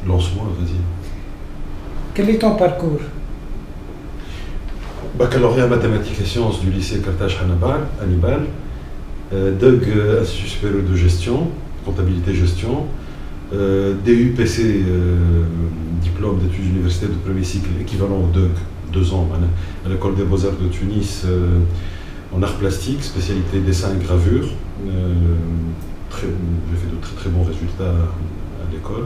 Lance-moi, vas-y. Quel est ton parcours? Baccalauréat mathématiques et sciences du lycée Carthage Hannibal, DUG, Institut supérieur de gestion, comptabilité gestion, DUPC, diplôme d'études universitaires de premier cycle, équivalent au DUG, 2 ans, à l'école des beaux-arts de Tunis, en arts plastiques, spécialité dessin et gravure. J'ai fait de très très bons résultats à l'école,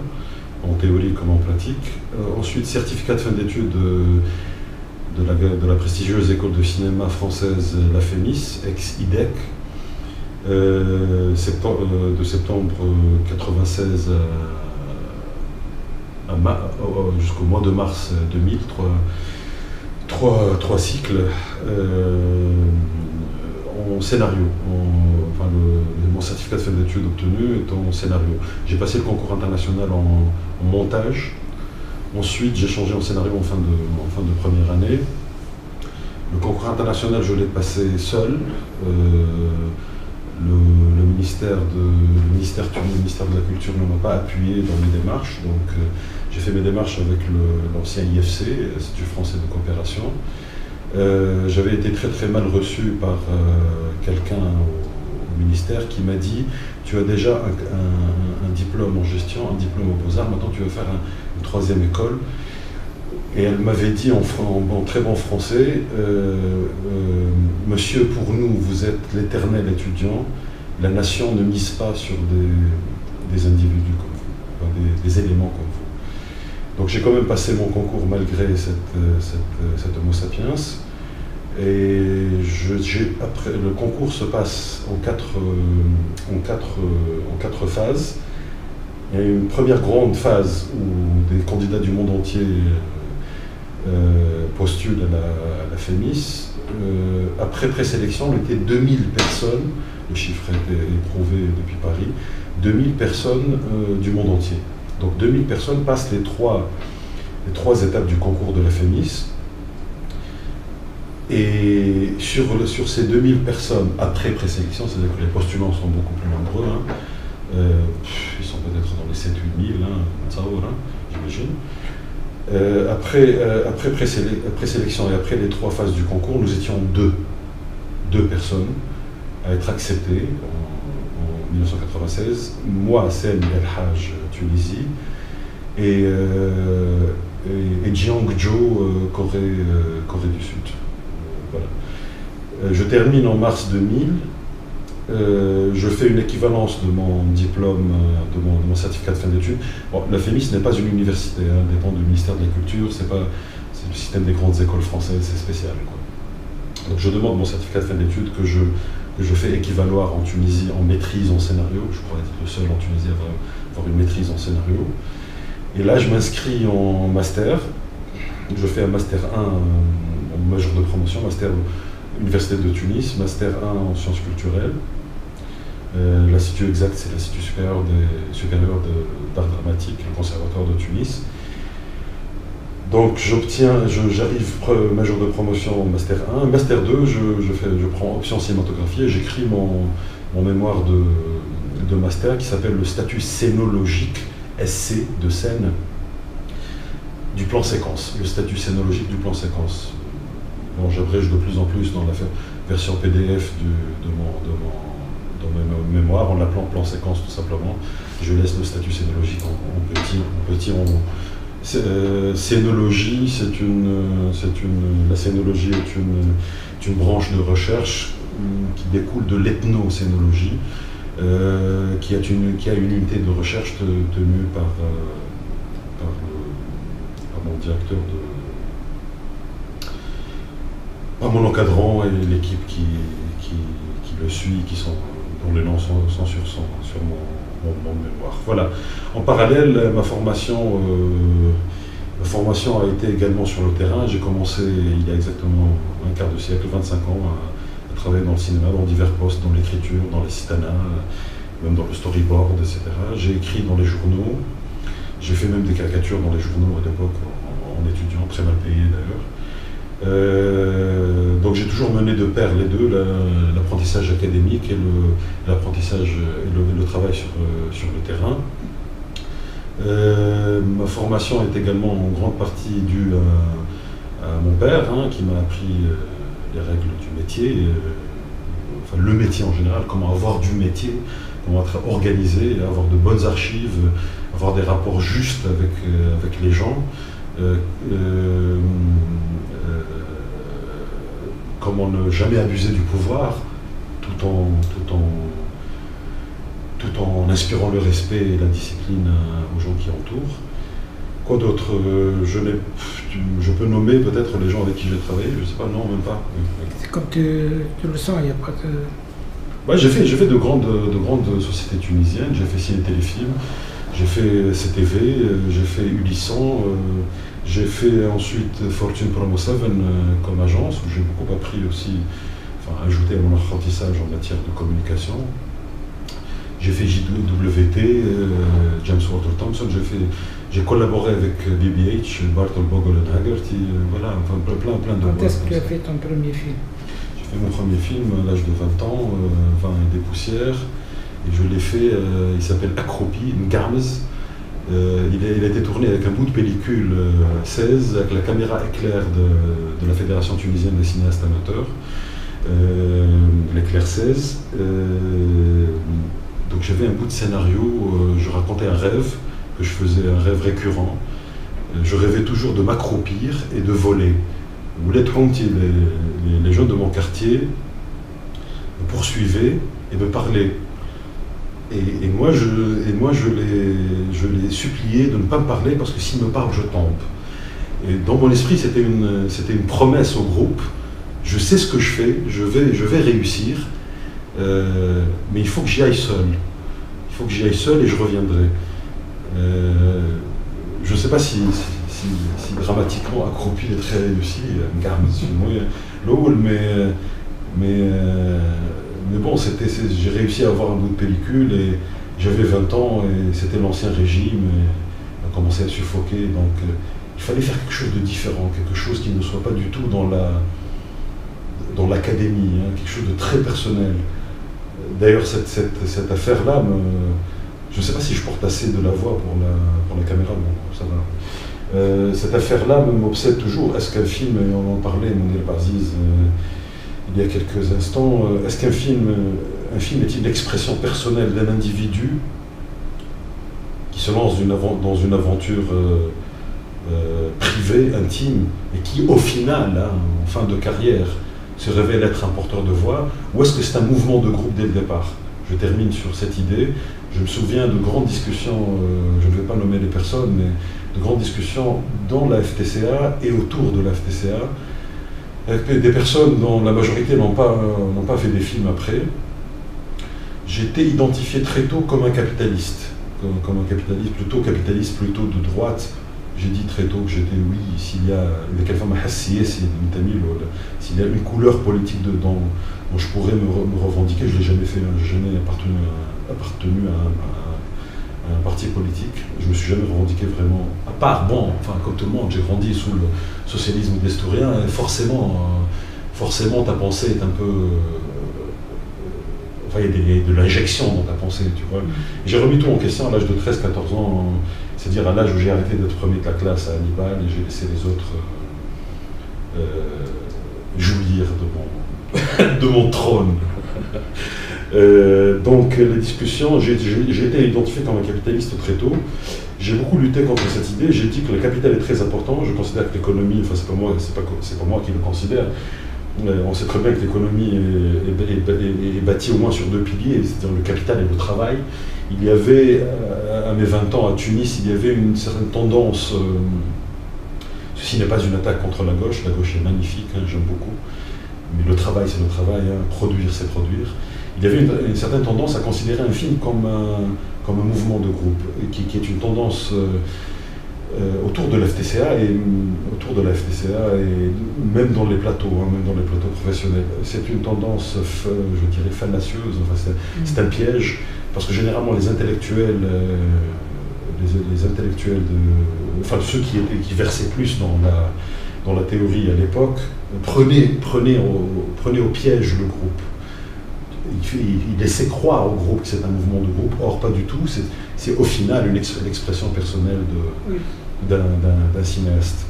en théorie comme en pratique. Ensuite, certificat de fin d'études de la prestigieuse école de cinéma française, la FEMIS, ex-IDEC, de septembre 96 jusqu'au mois de mars 2000, trois cycles en scénario. Mon certificat de fin d'études obtenu est en scénario. J'ai passé le concours international en montage. Ensuite, j'ai changé en scénario en fin de première année. Le concours international, je l'ai passé seul. Le ministère de la Culture ne m'a pas appuyé dans mes démarches. Donc, j'ai fait mes démarches avec l'ancien IFC, Institut français de coopération. J'avais été très très mal reçu par quelqu'un au ministère qui m'a dit: tu as déjà un diplôme en gestion, un diplôme aux Beaux-Arts, maintenant tu veux faire une troisième école. Et elle m'avait dit en très bon français: monsieur, pour nous, vous êtes l'éternel étudiant, la nation ne mise pas sur des individus comme vous, des éléments comme vous. Donc j'ai quand même passé mon concours malgré cette Homo sapiens. Et après, le concours se passe en quatre phases. Il y a une première grande phase où des candidats du monde entier postulent à la FEMIS. Après présélection, on était 2000 personnes, le chiffre a été éprouvé depuis Paris, 2000 personnes du monde entier. Donc 2000 personnes passent les trois étapes du concours de la FEMIS. Et sur ces 2000 personnes après présélection, c'est-à-dire que les postulants sont beaucoup plus nombreux, ils sont peut-être dans les 7-8 000, j'imagine. Après présélection et après les 3 phases du concours, nous étions deux personnes à être acceptées en 1996. Moi, Sem El Haj, Tunisie, et Jiangzhou, Corée du Sud. Voilà. Je termine en mars 2000. Je fais une équivalence de mon diplôme, de mon certificat de fin d'études. Bon, la FEMIS n'est pas une université, dépend du ministère de la Culture, c'est le système des grandes écoles françaises, c'est spécial, quoi. Donc je demande mon certificat de fin d'études que je fais équivaloir en Tunisie en maîtrise en scénario. Je pourrais être le seul en Tunisie à avoir une maîtrise en scénario. Et là, je m'inscris en master. Je fais un master 1 en major de promotion, master Université de Tunis, master 1 en sciences culturelles. L'institut exact, c'est l'Institut supérieur d'art dramatique, le Conservatoire de Tunis. Donc j'arrive major de promotion master 1. Master 2, je prends option cinématographie et j'écris mon mémoire de master qui s'appelle le statut scénologique, SC de scène, du plan séquence. Le statut scénologique du plan séquence. Bon, j'abrège de plus en plus dans la version PDF de mes mémoires en l'appelant plan séquence tout simplement. Je laisse le statut scénologique en petit. Scénologie, la scénologie est une branche de recherche qui découle de l'ethnocénologie, qui a une unité de recherche tenue par mon directeur par mon encadrant et l'équipe qui le suit, dont les noms sont sur mon mémoire. Voilà. En parallèle, ma formation a été également sur le terrain. J'ai commencé il y a exactement un quart de siècle, 25 ans, à travailler dans le cinéma, dans divers postes, dans l'écriture, dans l'assistanat, même dans le storyboard, etc. J'ai écrit dans les journaux. J'ai fait même des caricatures dans les journaux à l'époque, en étudiant, très mal payé d'ailleurs. Donc j'ai toujours mené de pair les deux, l'apprentissage académique et l'apprentissage et le travail sur le terrain. Ma formation est également en grande partie due à mon père, hein, qui m'a appris les règles du métier, enfin le métier en général, comment avoir du métier, comment être organisé, avoir de bonnes archives, avoir des rapports justes avec les gens, comment ne jamais abuser du pouvoir, tout en inspirant le respect et la discipline aux gens qui entourent. Quoi d'autre? Je peux nommer peut-être les gens avec qui j'ai travaillé, je ne sais pas, non, même pas. C'est comme tu le sens, il n'y a pas de... Ouais, j'ai fait de grandes sociétés tunisiennes, j'ai fait Ciné Téléfilm, j'ai fait CTV, j'ai fait Ulisson, j'ai fait ensuite Fortune Promo 7 comme agence, où j'ai beaucoup appris aussi, enfin ajouté à mon apprentissage en matière de communication. J'ai fait JWT, James Walter Thompson, j'ai collaboré avec BBH, Bartol Bogle et Haggerty, voilà, enfin plein de... Quand est-ce que tu as fait ton premier film? J'ai fait mon premier film à l'âge de 20 ans, 20 et des poussières, et je l'ai fait, il s'appelle Accroupi, Ngarmez. Il a été tourné avec un bout de pellicule 16, avec la caméra éclair de la Fédération tunisienne des cinéastes amateurs, l'éclair 16. Donc j'avais un bout de scénario, je racontais un rêve, que je faisais un rêve récurrent. Je rêvais toujours de m'accroupir et de voler. Les jeunes de mon quartier me poursuivaient et me parlaient. Et moi, je les suppliais de ne pas me parler parce que s'ils me parlent, je tombe. Et dans mon esprit, c'était une promesse au groupe. Je sais ce que je fais, je vais réussir, mais il faut que j'y aille seul. Il faut que j'y aille seul et je reviendrai. Je ne sais pas si dramatiquement Accroupi est très réussi, mais bon, j'ai réussi à avoir un bout de pellicule et j'avais 20 ans et c'était l'ancien régime et on a commencé à suffoquer, donc il fallait faire quelque chose de différent, quelque chose qui ne soit pas du tout dans l'académie, hein, quelque chose de très personnel. D'ailleurs, cette affaire-là, je ne sais pas si je porte assez de la voix pour la caméra, bon, ça va. Cette affaire-là m'obsède toujours. Est-ce qu'un film, et on en parlait, Mounir Baziz, il y a quelques instants, est-ce qu'un film est-il l'expression personnelle d'un individu qui se lance dans une aventure privée, intime, et qui, au final, hein, en fin de carrière, se révèle être un porteur de voix, ou est-ce que c'est un mouvement de groupe dès le départ? Je termine sur cette idée. Je me souviens de grandes discussions, je ne vais pas nommer les personnes, mais de grandes discussions dans la FTCA et autour de la FTCA, avec des personnes dont la majorité n'ont pas fait des films après. J'ai été identifié très tôt comme un capitaliste, plutôt de droite. J'ai dit très tôt que j'étais, oui, s'il y a une couleur politique dedans dont je pourrais me revendiquer, je ne l'ai jamais fait, je n'ai jamais appartenu à un parti politique. Je ne me suis jamais revendiqué vraiment, à part, bon, enfin, comme tout le monde, j'ai grandi sous le socialisme destourien, et forcément ta pensée est un peu... enfin, il y a de l'injection dans ta pensée, tu vois. J'ai remis tout en question à l'âge de 13-14 ans, c'est-à-dire à l'âge où j'ai arrêté d'être premier de la classe à Hannibal et j'ai laissé les autres jouir de mon trône. Donc les discussions, j'ai été identifié comme un capitaliste très tôt. J'ai beaucoup lutté contre cette idée. J'ai dit que le capital est très important. Je considère que l'économie, enfin c'est pas moi qui le considère. On sait très bien que l'économie est bâtie au moins sur deux piliers, c'est-à-dire le capital et le travail. Il y avait, à mes 20 ans à Tunis, il y avait une certaine tendance, ceci n'est pas une attaque contre la gauche est magnifique, hein, j'aime beaucoup, mais le travail c'est le travail, hein, produire c'est produire. Il y avait une certaine tendance à considérer un film comme un mouvement de groupe, qui est une tendance autour de la FTCA et même dans les plateaux, hein, même dans les plateaux professionnels. C'est une tendance, je dirais, fallacieuse, enfin, c'est un piège, parce que généralement les intellectuels, enfin ceux qui versaient plus dans la théorie à l'époque, prenaient au piège le groupe. il laissait croire au groupe que c'est un mouvement de groupe, or pas du tout, c'est au final l'expression personnelle d'un cinéaste.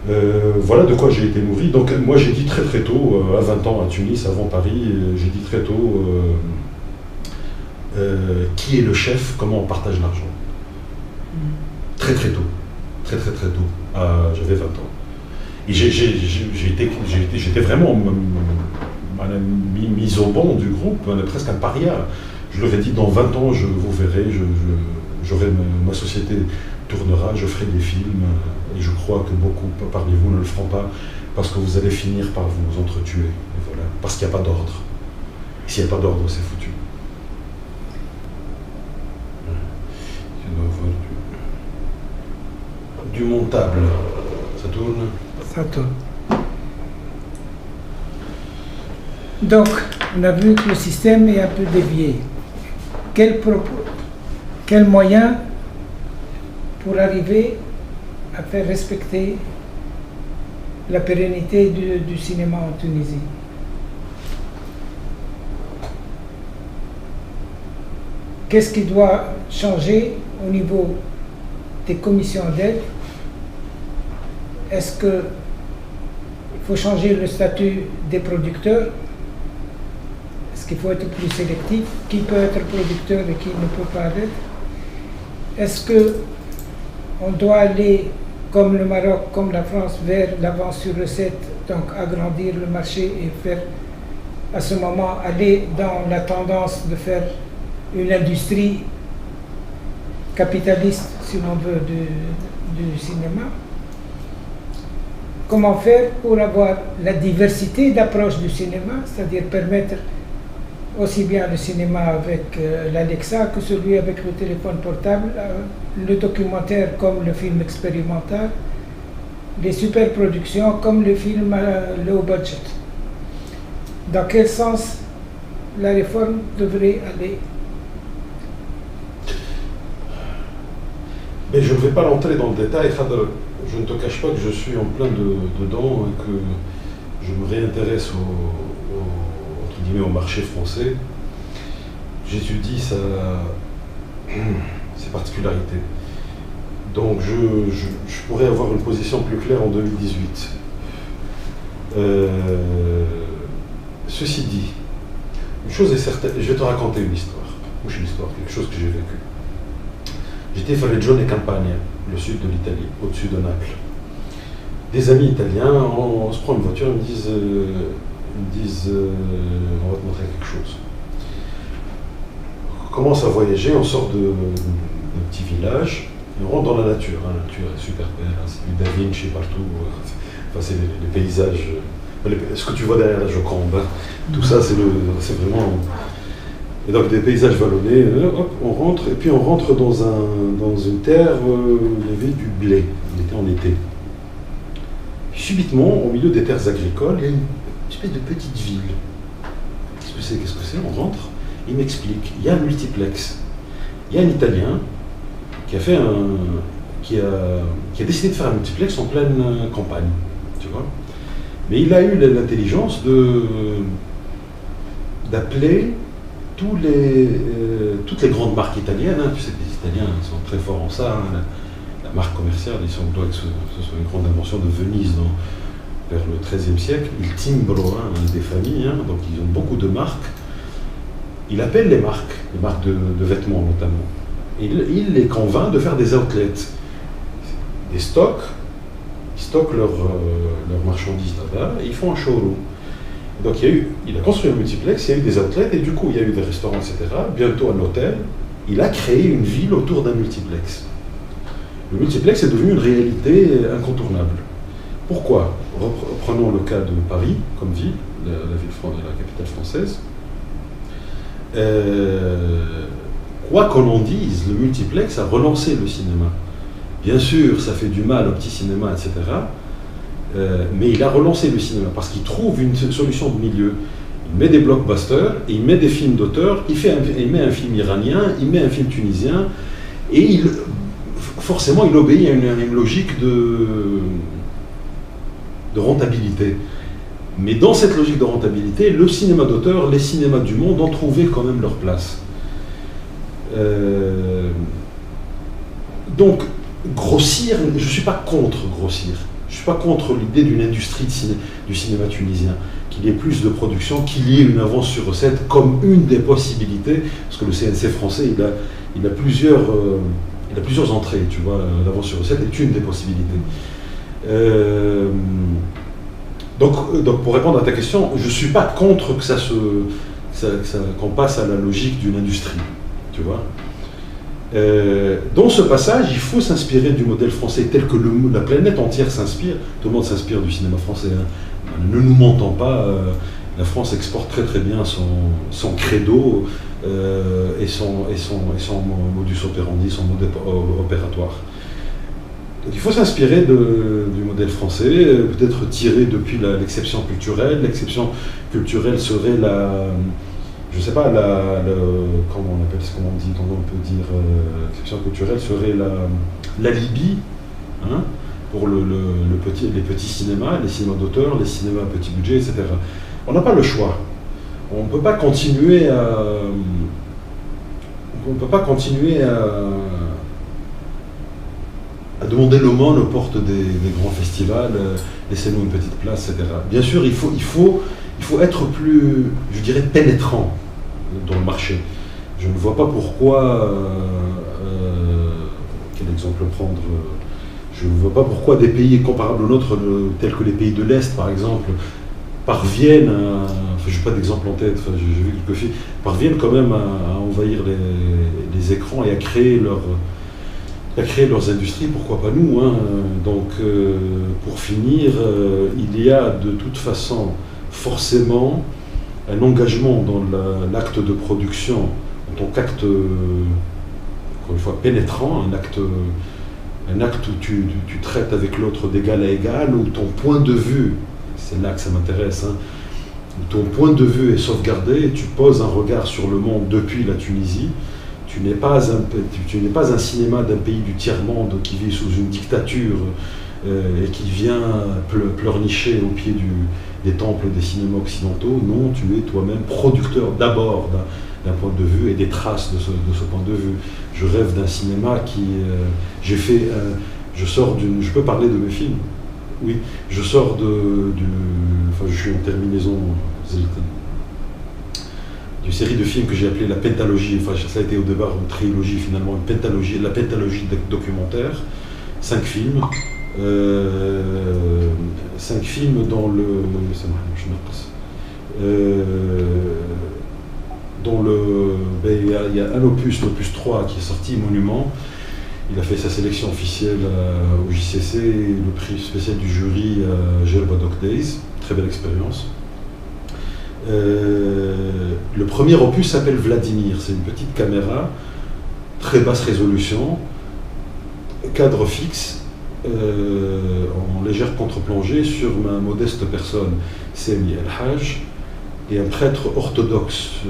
Voilà de quoi j'ai été nourri. Donc moi j'ai dit très tôt, à 20 ans à Tunis, avant Paris, j'ai dit très tôt qui est le chef, comment on partage l'argent. Très tôt. Très tôt. J'avais 20 ans. Et j'étais vraiment mis au banc du groupe, presque un paria. Je leur ai dit, dans 20 ans, vous verrez, ma société tournera, je ferai des films, et je crois que beaucoup parmi vous ne le feront pas, parce que vous allez finir par vous entretuer. Et voilà, parce qu'il n'y a pas d'ordre. S'il n'y a pas d'ordre, c'est foutu. Du montable, ça tourne? Ça tourne. Donc, on a vu que le système est un peu dévié. Quel moyen pour arriver à faire respecter la pérennité du cinéma en Tunisie? Qu'est-ce qui doit changer au niveau des commissions d'aide? Est-ce qu'il faut changer le statut des producteurs? Est-ce qu'il faut être plus sélectif? Qui peut être producteur et qui ne peut pas l'être? Est-ce qu'on doit aller, comme le Maroc, comme la France, vers l'avance sur recette, donc agrandir le marché et faire, à ce moment, aller dans la tendance de faire une industrie capitaliste, si l'on veut, du cinéma? Comment faire pour avoir la diversité d'approche du cinéma, c'est-à-dire permettre aussi bien le cinéma avec l'Alexa que celui avec le téléphone portable, le documentaire comme le film expérimental, les superproductions comme le film low budget. Dans quel sens la réforme devrait aller? Mais je ne vais pas rentrer dans le détail, Khadr. Je ne te cache pas que je suis en plein dedans et que je me réintéresse entre guillemets, au marché français. J'étudie ses particularités. Donc je pourrais avoir une position plus claire en 2018. Ceci dit, une chose est certaine, je vais te raconter une histoire. Une histoire, quelque chose que j'ai vécu. J'étais à Reggio Campania, le sud de l'Italie, au-dessus de Naples. Des amis italiens, on se prend une voiture, ils me disent on va te montrer quelque chose. On commence à voyager, on sort d'un petit village, et on rentre dans la nature. La nature est super belle, c'est du Da Vinci partout, enfin, c'est les paysages, ce que tu vois derrière la Joconde, tout ça c'est vraiment... Et donc des paysages vallonnés, hop, on rentre, et puis on rentre dans une terre où il y avait du blé, on était en été. Subitement, au milieu des terres agricoles, il y a une espèce de petite ville. Qu'est-ce que c'est? On rentre, il m'explique, il y a un multiplex. Il y a un Italien qui a décidé de faire un multiplex en pleine campagne, tu vois. Mais il a eu l'intelligence d'appeler toutes les grandes marques italiennes, tu sais que les Italiens sont très forts en ça, la marque commerciale, il doit que ce soit une grande invention de Venise vers le XIIIe siècle, il timbro des familles, donc ils ont beaucoup de marques. Il appelle les marques de vêtements notamment, et il les convainc de faire des outlets, des stocks, ils stockent leurs marchandises là-bas, et ils font un showroom. Donc il a construit un multiplex, il y a eu des outlets, et du coup il y a eu des restaurants, etc. Bientôt un hôtel. Il a créé une ville autour d'un multiplex. Le multiplex est devenu une réalité incontournable. Pourquoi? Prenons le cas de Paris comme ville, la capitale française. Quoi qu'on en dise, le multiplex a relancé le cinéma. Bien sûr, ça fait du mal au petit cinéma, etc. Mais il a relancé le cinéma parce qu'il trouve une solution de milieu. Il met des blockbusters, il met des films d'auteur, il met un film iranien, il met un film tunisien, et forcément il obéit à une logique de rentabilité. Mais dans cette logique de rentabilité, le cinéma d'auteur, les cinémas du monde ont trouvé quand même leur place. Donc, grossir, je ne suis pas contre grossir. Je ne suis pas contre l'idée d'une industrie du cinéma tunisien, qu'il y ait plus de production, qu'il y ait une avance sur recette comme une des possibilités, parce que le CNC français, il a plusieurs entrées, tu vois, l'avance sur recette est une des possibilités. Donc pour répondre à ta question, je ne suis pas contre qu'on passe à la logique d'une industrie, tu vois. Dans ce passage, il faut s'inspirer du modèle français tel que la planète entière s'inspire. Tout le monde s'inspire du cinéma français. Hein. Ne nous mentons pas, la France exporte très très bien son credo et son modus operandi, son mode opératoire. Donc il faut s'inspirer du modèle français, peut-être tirer depuis l'exception culturelle. L'exception culturelle serait je ne sais pas, comment on appelle ce qu'on dit, comment on peut dire, l'exception culturelle serait la Libye, hein, pour les petits cinémas, les cinémas d'auteur, les cinémas à petit budget, etc. On n'a pas le choix. On ne peut pas continuer à demander l'aumône aux portes des grands festivals, laissez-nous une petite place, etc. Bien sûr, il faut être plus, je dirais, pénétrant dans le marché. Je ne vois pas pourquoi, quel exemple prendre, je ne vois pas pourquoi des pays comparables aux nôtres, tels que les pays de l'Est par exemple, parviennent, je n'ai pas d'exemple en tête, j'ai vu quelques films, parviennent quand même à envahir les écrans et à créer leurs industries, pourquoi pas nous, hein. Donc pour finir, il y a de toute façon forcément un engagement dans l'acte de production en tant qu'acte, encore une fois, pénétrant, un acte où tu traites avec l'autre d'égal à égal, où ton point de vue, c'est là que ça m'intéresse, hein, où ton point de vue est sauvegardé, et tu poses un regard sur le monde depuis la Tunisie. Tu n'es pas un cinéma d'un pays du tiers-monde qui vit sous une dictature et qui vient pleurnicher au pied des temples des cinémas occidentaux. Non, tu es toi-même producteur d'abord d'un point de vue et des traces de ce point de vue. Je rêve d'un cinéma qui... je peux parler de mes films. Oui, je sors je suis en terminaison d'une série de films que j'ai appelé la pentalogie, enfin ça a été au départ une trilogie finalement, la pentalogie documentaire, 5 films, 5 films dans il y a un opus, l'opus 3 qui est sorti, Monument. Il a fait sa sélection officielle au JCC, le prix spécial du jury Jerba Doc Days, très belle expérience. Le premier opus s'appelle Vladimir, c'est une petite caméra, très basse résolution, cadre fixe, en légère contre-plongée sur ma modeste personne, Semi El-Haj, et un prêtre orthodoxe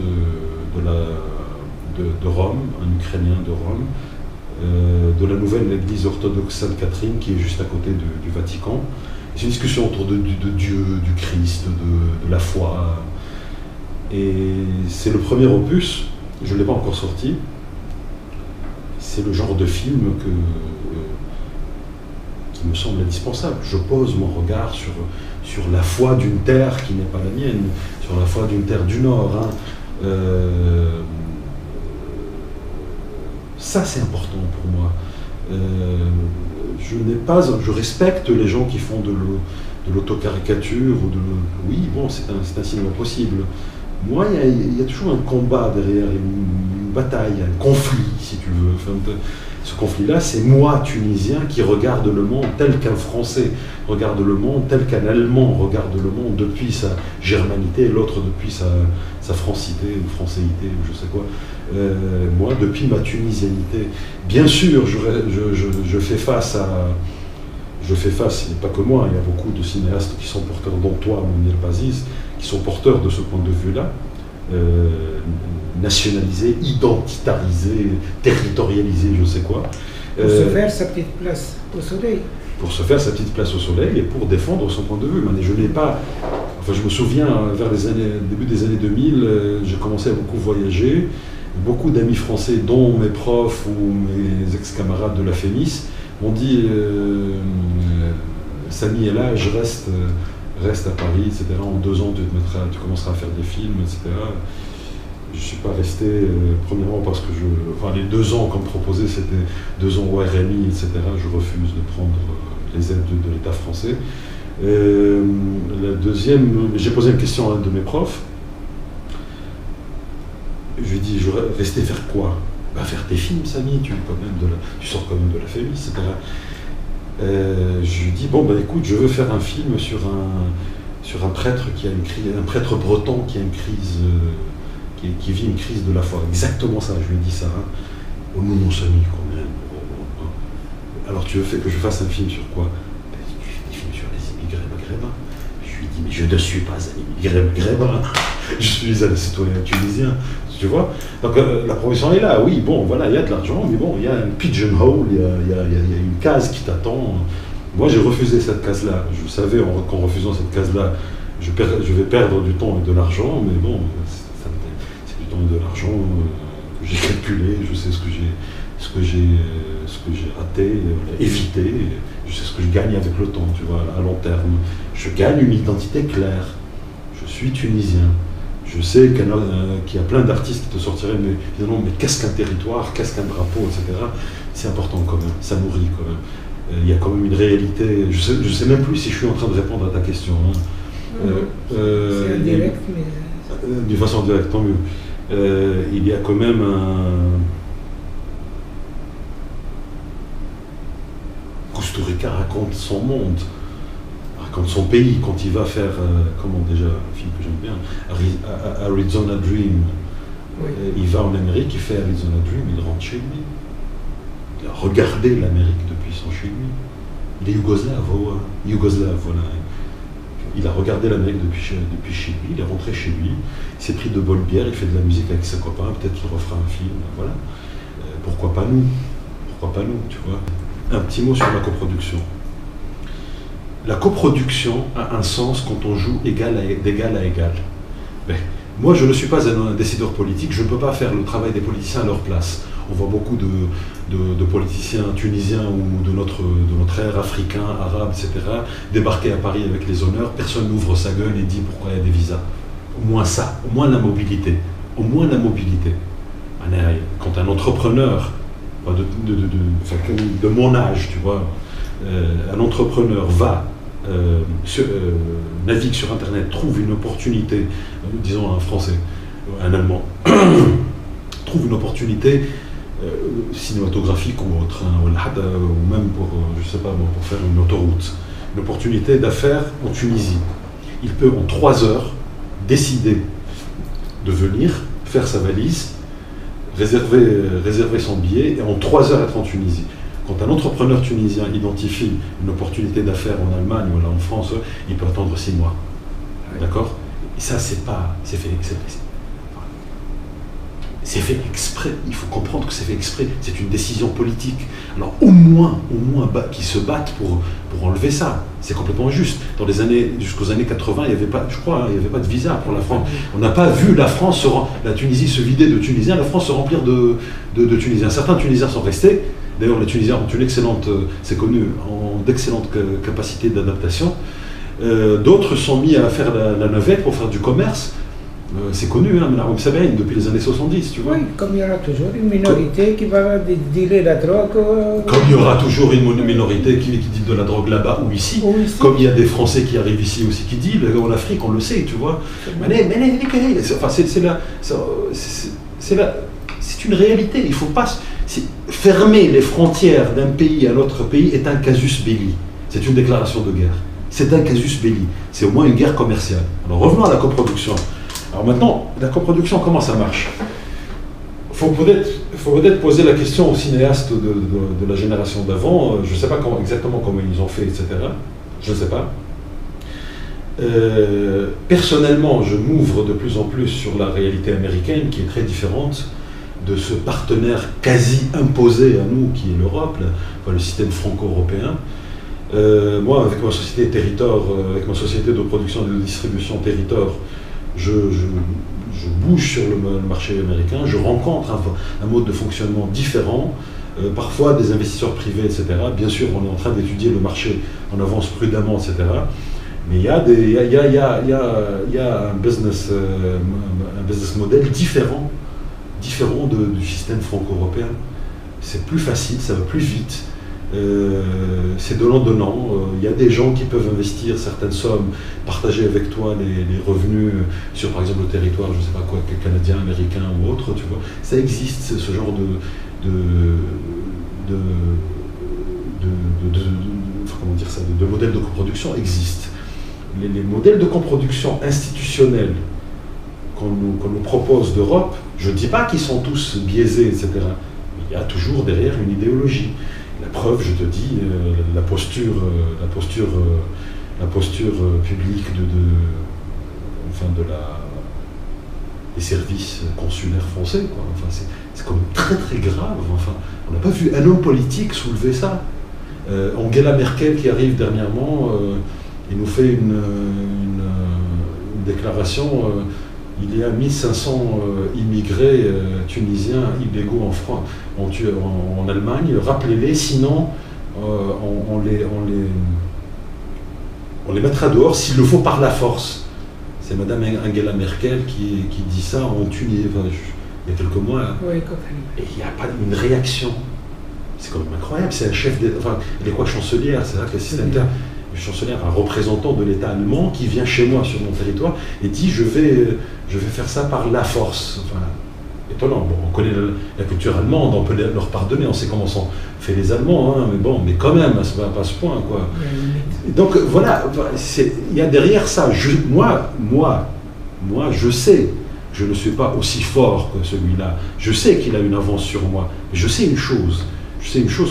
de Rome, un Ukrainien de Rome, de la nouvelle église orthodoxe Sainte-Catherine qui est juste à côté du Vatican. C'est une discussion autour de Dieu, du Christ, de la foi. Et c'est le premier opus, je ne l'ai pas encore sorti. C'est le genre de film qui me semble indispensable. Je pose mon regard sur la foi d'une terre qui n'est pas la mienne, sur la foi d'une terre du Nord. Hein. Ça, c'est important pour moi. Je respecte les gens qui font de l'autocaricature. Oui, bon, c'est un cinéma possible. Moi, il y a toujours un combat derrière, une bataille, un conflit, si tu veux. Enfin, ce conflit-là, c'est moi, Tunisien, qui regarde le monde tel qu'un Français regarde le monde, tel qu'un Allemand regarde le monde depuis sa germanité, l'autre depuis sa francité ou françaisité, ou je sais quoi. Moi, depuis ma tunisianité. Bien sûr, je fais face, et pas que moi, il y a beaucoup de cinéastes qui sont porteurs, dont toi, Mounir Baziz, qui sont porteurs de ce point de vue-là, nationalisés, identitarisés, territorialisés, je sais quoi. Pour se faire sa petite place au soleil. Pour se faire sa petite place au soleil et pour défendre son point de vue. Mais je n'ai pas, enfin, je me souviens, vers début des années 2000, j'ai commencé à beaucoup voyager. Beaucoup d'amis français, dont mes profs ou mes ex-camarades de la FEMIS, m'ont dit Samy est là, reste à Paris, etc. En 2 ans, tu commenceras à faire des films, etc. Je ne suis pas resté, premièrement parce que les 2 ans comme proposé, c'était 2 ans au RMI, etc. Je refuse de prendre les aides de l'État français. La deuxième, j'ai posé une question à un de mes profs. Je lui ai dit, rester faire quoi? Faire tes films, Samy, tu sors quand même de la FEMIS, etc. Je lui ai dit, écoute, je veux faire un film sur un prêtre qui a une crise, un prêtre breton qui a une crise, qui vit une crise de la foi. Exactement ça, je lui ai dit ça. Hein. Oh non, Samy, quand même. Alors tu veux que je fasse un film sur quoi? Je fais des films sur les immigrés maghrébins. Je lui ai dit, mais je ne suis pas un immigré maghrébin, je suis un citoyen tunisien. Tu vois? Donc la promotion est là, oui, voilà, il y a de l'argent, mais il y a une pigeonhole, il y a une case qui t'attend. Moi, j'ai refusé cette case-là. Je savais qu'en refusant cette case-là, je vais perdre du temps et de l'argent, mais c'est du temps et de l'argent que j'ai calculé, je sais ce que j'ai raté, évité, je sais ce que je gagne avec le temps, tu vois, à long terme. Je gagne une identité claire. Je suis tunisien. Je sais qu'il y a plein d'artistes qui te sortiraient, mais finalement, qu'est-ce qu'un territoire, qu'est-ce qu'un drapeau, etc. C'est important quand même, ça nourrit quand même. Il y a quand même une réalité. Je sais même plus si je suis en train de répondre à ta question. Hein. C'est indirect, mais... D'une façon directe, tant mieux. Il y a quand même Kusturica raconte son monde. Comme son pays, quand il va faire, déjà, un film que j'aime bien, Arizona Dream, oui. Il va en Amérique, il fait Arizona Dream, il rentre chez lui. Il a regardé l'Amérique depuis son chez lui. Il est yougoslave, voilà. Il a regardé l'Amérique depuis chez lui, il est rentré chez lui, il s'est pris 2 bonnes bières, il fait de la musique avec ses copains, peut-être qu'il refera un film, voilà. Pourquoi pas nous, tu vois. Un petit mot sur la coproduction. La coproduction a un sens quand on joue d'égal à égal. Mais moi, je ne suis pas un décideur politique, je ne peux pas faire le travail des politiciens à leur place. On voit beaucoup de politiciens tunisiens ou de notre ère, africains, arabes, etc., débarquer à Paris avec les honneurs, personne n'ouvre sa gueule et dit pourquoi il y a des visas. Au moins ça, au moins la mobilité. Quand un entrepreneur, de mon âge, tu vois, un entrepreneur navigue sur Internet, trouve une opportunité, disons un Français, un Allemand, trouve une opportunité cinématographique ou autre, hein, ou même pour faire une autoroute, une opportunité d'affaires en Tunisie. Il peut en 3 heures décider de venir, faire sa valise, réserver son billet et en 3 heures être en Tunisie. Quand un entrepreneur tunisien identifie une opportunité d'affaires en Allemagne ou en France, il peut attendre 6 mois. D'accord? Et ça, c'est fait exprès. Il faut comprendre que c'est fait exprès. C'est une décision politique. Alors au moins qu'ils se battent pour enlever ça. C'est complètement injuste. Jusqu'aux années 80, il n'y avait pas, je crois, il n'y avait pas de visa pour la France. On n'a pas vu la Tunisie se vider de Tunisiens, la France se remplir de Tunisiens. Certains Tunisiens sont restés. D'ailleurs, les Tunisiens ont une excellente, c'est connu, d'excellentes capacités d'adaptation. D'autres sont mis à faire la navette pour faire du commerce. C'est connu, hein, depuis les années 70, tu vois. Oui, comme il y aura toujours une minorité qui va dealer la drogue. Comme il y aura toujours une minorité qui deal de la drogue là-bas ou ici. Comme il y a des Français qui arrivent ici aussi qui deal. En Afrique, on le sait, tu vois. C'est une réalité. Il ne faut pas... Fermer les frontières d'un pays à l'autre pays est un casus belli. C'est une déclaration de guerre. C'est un casus belli. C'est au moins une guerre commerciale. Alors revenons à la coproduction. Alors maintenant, la coproduction, comment ça marche? Il faut peut-être poser la question aux cinéastes de la génération d'avant. Je ne sais pas exactement comment ils ont fait, etc. Je ne sais pas. Personnellement, je m'ouvre de plus en plus sur la réalité américaine, qui est très différente de ce partenaire quasi imposé à nous, qui est l'Europe, le système franco-européen. Moi, avec ma société Territor, avec ma société de production et de distribution Territor, je bouge sur le marché américain, je rencontre un mode de fonctionnement différent, parfois des investisseurs privés, etc. Bien sûr, on est en train d'étudier le marché, on avance prudemment, etc. Mais il y a un business model différent du système franco-européen. C'est plus facile, ça va plus vite. C'est donnant-donnant. Il y a des gens qui peuvent investir certaines sommes, partager avec toi les revenus sur, par exemple, le territoire, je ne sais pas quoi, canadien, américain ou autre, tu vois. Ça existe, ce genre comment dire ça, de modèles de coproduction existent. Les modèles de coproduction institutionnels qu'on nous propose d'Europe, je ne dis pas qu'ils sont tous biaisés, etc. Mais il y a toujours derrière une idéologie. La preuve, je te dis, la posture publique des services consulaires français, quoi. Enfin, c'est quand même très très grave. Enfin, on n'a pas vu un homme politique soulever ça. Angela Merkel qui arrive dernièrement, il nous fait une déclaration. Il y a 1500 immigrés tunisiens illégaux en Allemagne. Rappelez-les, sinon on les mettra dehors s'il le faut par la force. C'est Madame Angela Merkel qui dit ça en Tunisie, il y a quelques mois. Oui, et il n'y a pas une réaction. C'est quand même incroyable. C'est un chef d'État. Enfin, elle est quoi, chancelière? C'est vrai que le système chancelière, un représentant de l'État allemand qui vient chez moi sur mon territoire et dit je vais faire ça par la force. Enfin, étonnant. Bon, on connaît la culture allemande, on peut leur pardonner, on sait comment sont faits les Allemands, hein, mais quand même, ça va pas à ce point, quoi. Donc voilà, il y a derrière ça. Moi, je sais, je ne suis pas aussi fort que celui-là. Je sais qu'il a une avance sur moi. Mais je sais une chose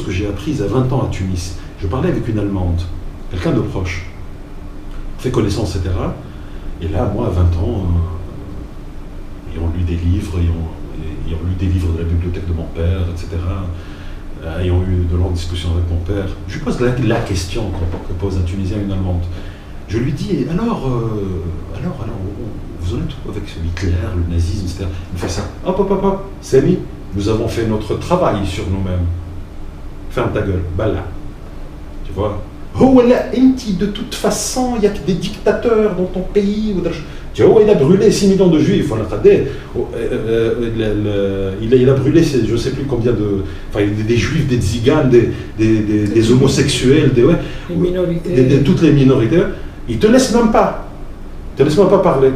que j'ai apprise à 20 ans à Tunis. Je parlais avec une Allemande, quelqu'un de proche, on fait connaissance, etc. Et là, moi, à 20 ans, ayant lu des livres, ayant lu des livres de la bibliothèque de mon père, etc., ayant eu de longues discussions avec mon père, je lui pose la question que pose un Tunisien à une Allemande. Je lui dis, alors, vous en êtes où avec Hitler, le nazisme, etc. Il me fait ça. Hop, Samy, nous avons fait notre travail sur nous-mêmes. Ferme ta gueule, là. Tu vois? Oh là, de toute façon, il y a que des dictateurs dans ton pays. Tu vois, il a brûlé 6 millions de juifs. Il a brûlé, je ne sais plus combien de. Enfin, des juifs, des tziganes, des homosexuels, les minorités. Toutes les minorités. Il ne te laisse même pas. Parler.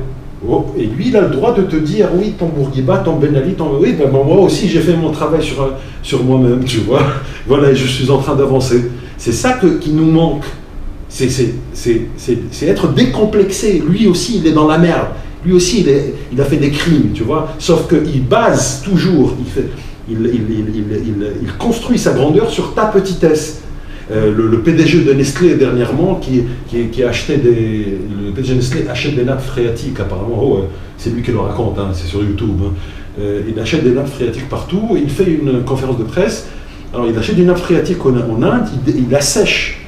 Oh, et lui, il a le droit de te dire oui, ton Bourguiba, ton Ben Ali, oui, ben, moi aussi, j'ai fait mon travail sur moi-même, tu vois. Voilà, je suis en train d'avancer. C'est ça qui nous manque. C'est être décomplexé. Lui aussi, il est dans la merde. Lui aussi, il a fait des crimes, tu vois. Sauf qu'il base toujours, il construit sa grandeur sur ta petitesse. Le PDG de Nestlé dernièrement qui a acheté le PDG de Nestlé achète des nappes phréatiques apparemment, c'est lui qui le raconte, hein, c'est sur YouTube, hein. Il achète des nappes phréatiques partout, il fait une conférence de presse. Alors il achète une nappe phréatique en Inde, il la sèche,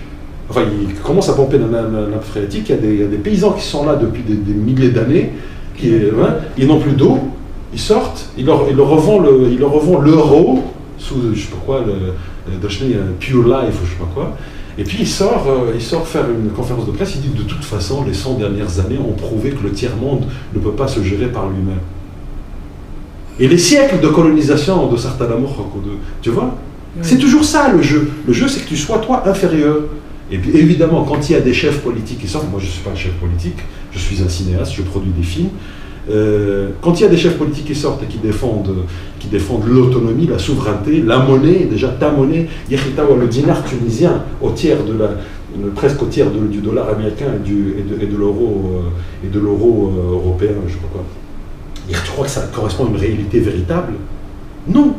enfin il commence à pomper la nappe phréatique, il y a des paysans qui sont là depuis des milliers d'années, ils n'ont plus d'eau, ils sortent, ils leur revend l'euro sous je sais pas quoi, Pure Life ou je sais pas quoi, et puis il sort faire une conférence de presse, il dit de toute façon les 100 dernières années ont prouvé que le tiers-monde ne peut pas se gérer par lui-même. Et les siècles de colonisation de certains amours, tu vois, c'est toujours ça le jeu. Le jeu, c'est que tu sois toi inférieur. Et puis évidemment, quand il y a des chefs politiques qui sortent, moi je ne suis pas un chef politique, je suis un cinéaste, je produis des films. Quand il y a des chefs politiques qui sortent et qui défendent l'autonomie, la souveraineté, la monnaie, déjà ta monnaie, le dinar tunisien presque au tiers du dollar américain et de l'euro européen, je sais pas quoi. Et tu crois que ça correspond à une réalité véritable? Non.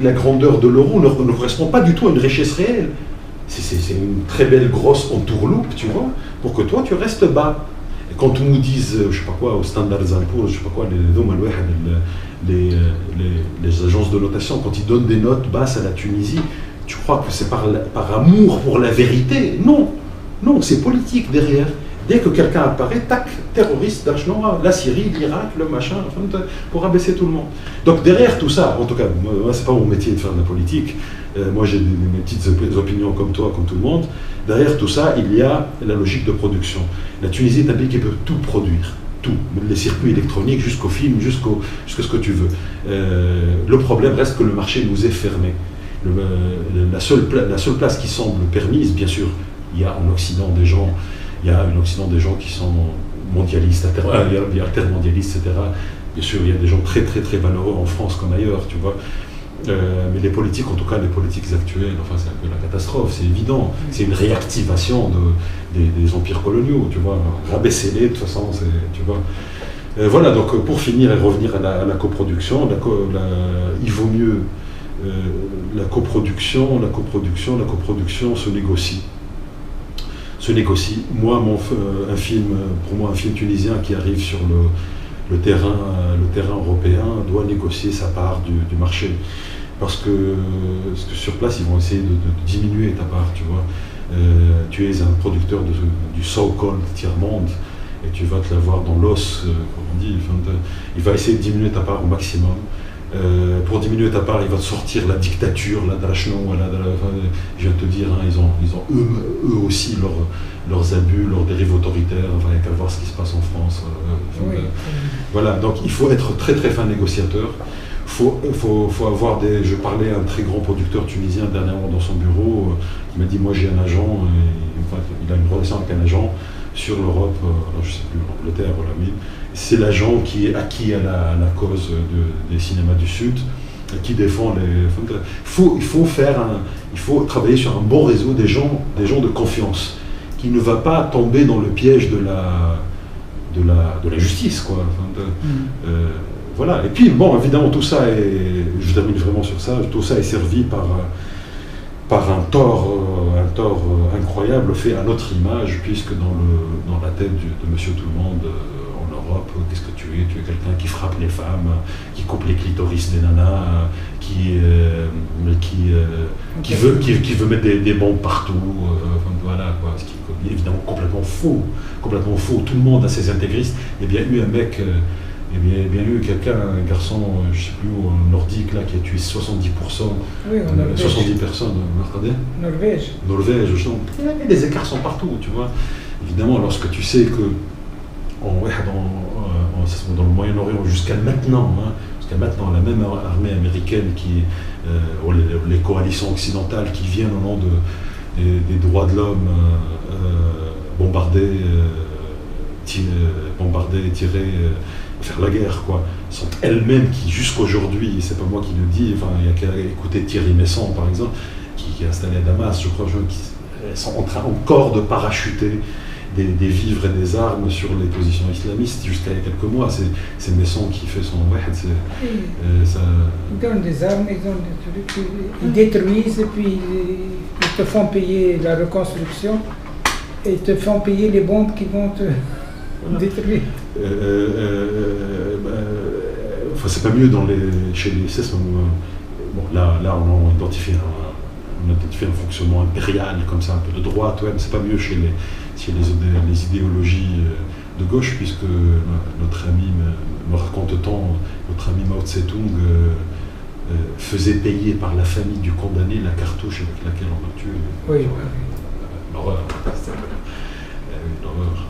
La grandeur de l'euro ne correspond pas du tout à une richesse réelle. C'est une très belle grosse entourloupe, tu vois, pour que toi tu restes bas. Et quand on nous dise, je sais pas quoi, au Standard & Poor's, je sais pas quoi, les agences de notation, quand ils donnent des notes basses à la Tunisie, Tu crois que c'est par amour pour la vérité? Non, non, c'est politique derrière. Dès que quelqu'un apparaît, tac, terroriste, Dachnora, la Syrie, l'Irak, le machin, pour abaisser tout le monde. Donc derrière tout ça, en tout cas, moi c'est pas mon métier de faire de la politique, moi j'ai mes petites opinions comme toi, comme tout le monde. Derrière tout ça, il y a la logique de production. La Tunisie est un pays qui peut tout produire, tout, les circuits électroniques jusqu'au film, jusqu'à ce que tu veux. Le problème reste que le marché nous est fermé. La seule place qui semble permise, bien sûr, il y a en Occident des gens. Il y a un Occident des gens qui sont mondialistes, intermondialistes, etc. Bien sûr, il y a des gens très très très valeureux en France comme ailleurs, tu vois. Mais les politiques, en tout cas les politiques actuelles, enfin c'est un peu la catastrophe, c'est évident. C'est une réactivation des empires coloniaux, tu vois. Rabaisser-les, de toute façon, tu vois. Voilà, donc pour finir et revenir à la coproduction, il vaut mieux la coproduction se négocie. Moi, un film tunisien qui arrive sur le terrain européen doit négocier sa part du marché. Parce que sur place, ils vont essayer de diminuer ta part, tu vois. Tu es un producteur du so-called tiers-monde et tu vas te l'avoir dans l'os, comme on dit. Il va essayer de diminuer ta part au maximum. Pour diminuer ta part, il va te sortir la dictature, la drachnon, je viens de te dire, hein, ils ont eux aussi leurs abus, leurs dérives autoritaires, enfin, il n'y a qu'à voir ce qui se passe en France. Voilà, donc il faut être très très fin négociateur. Faut avoir je parlais à un très grand producteur tunisien dernièrement dans son bureau, qui m'a dit, moi j'ai un agent, il a une relation avec un agent sur l'Europe, alors je ne sais plus, l'Angleterre, voilà, mais c'est l'agent qui est acquis à la cause des cinémas du Sud, qui défend les... Il faut travailler sur un bon réseau des gens de confiance, qui ne va pas tomber dans le piège de la justice, quoi. Voilà. Et puis, bon, évidemment, tout ça je termine vraiment sur ça, tout ça est servi par un tort incroyable fait à notre image, puisque dans la tête de Monsieur Tout-le-monde en Europe, qu'est-ce que tu es? Tu es quelqu'un qui frappe les femmes, qui coupe les clitoris des nanas, qui veut mettre des bombes partout, voilà, quoi, ce qui est évidemment complètement faux. Tout le monde a ses intégristes. Il y a bien eu un mec... Il y a bien eu un garçon, je ne sais plus où, nordique, là, qui a tué 70%, 70 personnes, regardez. Norvège, les écarts sont partout, tu vois. Évidemment, lorsque tu sais que dans le Moyen-Orient, jusqu'à maintenant, la même armée américaine, les coalitions occidentales qui viennent au nom des droits de l'homme, bombarder, tirer, faire la guerre, quoi, sont elles-mêmes qui, jusqu'aujourd'hui, c'est pas moi qui le dis, enfin, il y a qu'à écouter Thierry Messon, par exemple, qui est installé à Damas, je crois, qui sont en train encore de parachuter des vivres et des armes sur les positions islamistes jusqu'à il y a quelques mois. C'est Messon qui fait son ça... Ils donnent des armes, ils donnent des trucs, ils détruisent, et puis ils te font payer la reconstruction, et ils te font payer les bombes qui vont te détruire. C'est pas mieux chez les SS. Bon, là on identifie un fonctionnement impérial comme ça, un peu de droite, ouais, mais c'est pas mieux chez les idéologies de gauche, puisque notre ami me raconte tant, notre ami Mao Tse-tung faisait payer par la famille du condamné la cartouche avec laquelle on l'a tué. Oui. L'horreur. L'horreur.